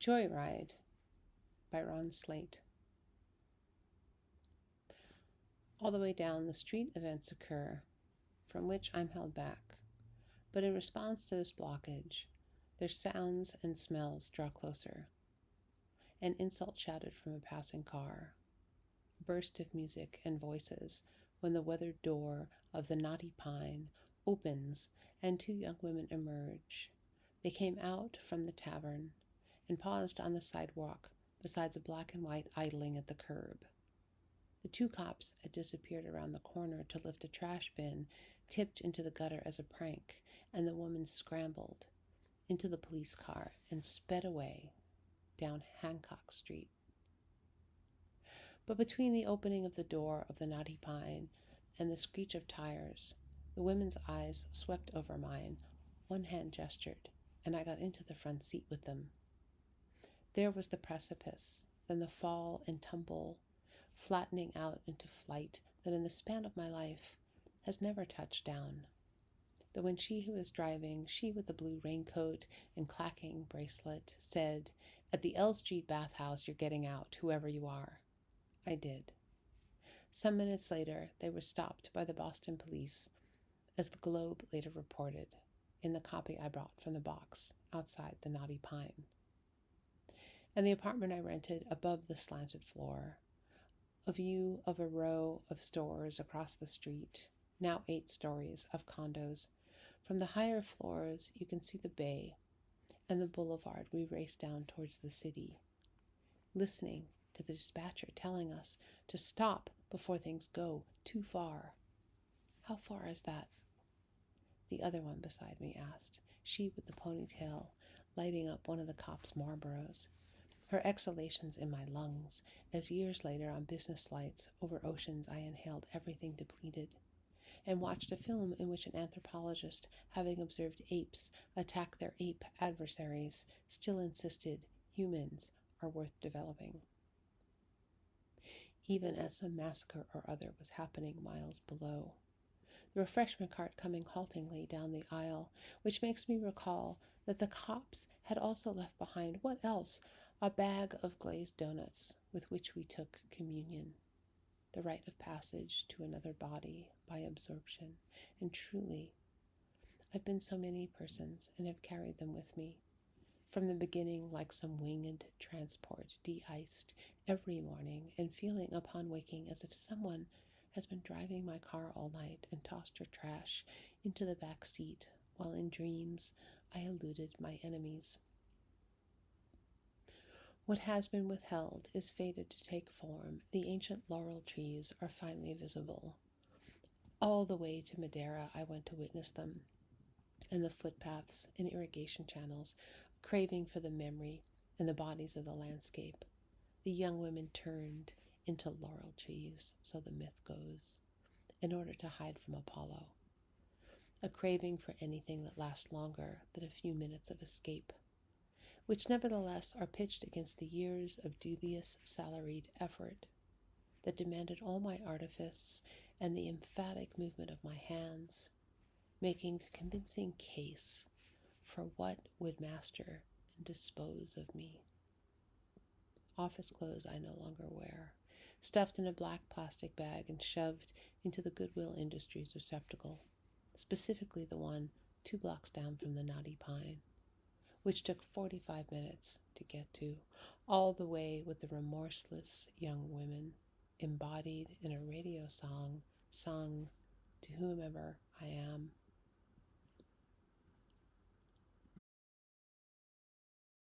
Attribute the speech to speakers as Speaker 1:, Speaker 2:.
Speaker 1: Joyride by Slate. All the way down the street, events occur, from which I'm held back. But in response to this blockage, their sounds and smells draw closer. An insult shouted from a passing car, a burst of music and voices when the weathered door of the Knotty Pine opens and two young women emerge. They came out from the tavern and paused on the sidewalk besides a black and white idling at the curb. The two cops had disappeared around the corner to lift a trash bin tipped into the gutter as a prank, and the woman scrambled into the police car and sped away down Hancock Street. But between the opening of the door of the Knotty Pine and the screech of tires, the women's eyes swept over mine. One hand gestured, and I got into the front seat with them. There was the precipice, then the fall and tumble, flattening out into flight that in the span of my life has never touched down. Though when she who was driving, she with the blue raincoat and clacking bracelet, said, "At the L Street bathhouse you're getting out, whoever you are," I did. Some minutes later, they were stopped by the Boston police, as the Globe later reported, in the copy I brought from the box outside the Knotty Pine. And the apartment I rented above the slanted floor, a view of a row of stores across the street, now 8 stories of condos. From the higher floors, you can see the bay and the boulevard we raced down towards the city, listening to the dispatcher telling us to stop before things go too far. How far is that? The other one beside me asked, she with the ponytail, lighting up one of the cops' Marlboros, her exhalations in my lungs, as years later on business flights over oceans I inhaled everything depleted, and watched a film in which an anthropologist, having observed apes attack their ape adversaries, still insisted humans are worth developing, even as some massacre or other was happening miles below. The refreshment cart coming haltingly down the aisle, which makes me recall that the cops had also left behind, what else? A bag of glazed donuts with which we took communion, the rite of passage to another body by absorption. And truly, I've been so many persons and have carried them with me, from the beginning like some winged transport, de-iced every morning and feeling upon waking as if someone has been driving my car all night and tossed her trash into the back seat, while in dreams I eluded my enemies. What has been withheld is fated to take form. The ancient laurel trees are finally visible. All the way to Madeira I went to witness them, and the footpaths and irrigation channels, craving for the memory and the bodies of the landscape. The young women turned into laurel trees, so the myth goes, in order to hide from Apollo. A craving for anything that lasts longer than a few minutes of escape, which nevertheless are pitched against the years of dubious salaried effort that demanded all my artifice and the emphatic movement of my hands, making a convincing case for what would master and dispose of me. Office clothes I no longer wear, stuffed in a black plastic bag and shoved into the Goodwill Industries receptacle, specifically the one 2 blocks down from the Knotty Pine, which took 45 minutes to get to, all the way with the remorseless young women, embodied in a radio song sung to whomever I am